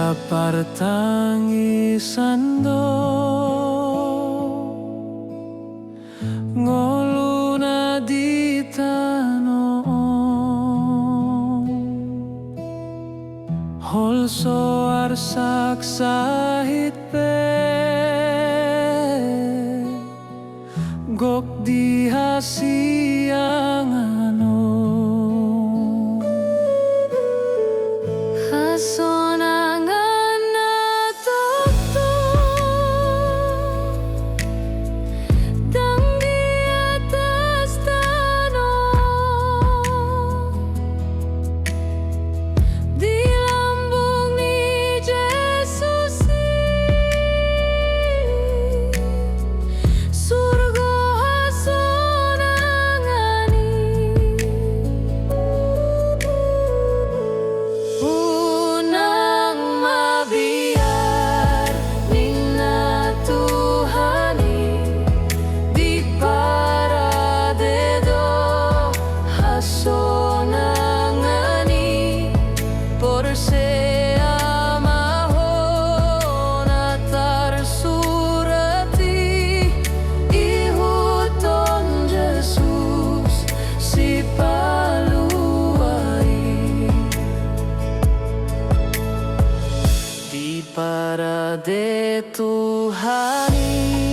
Partangisan do ngolu na di tanong holso arsak sahit pe gok di hasiang ano hasonangan na tokto dang di atas tanong di lambung ni Jesus surga hasonangani unang mabiar nina Tuhani di paradedo hasonangani por se amahon atar surati ihuton Jesus si paluai di parade Tuhani.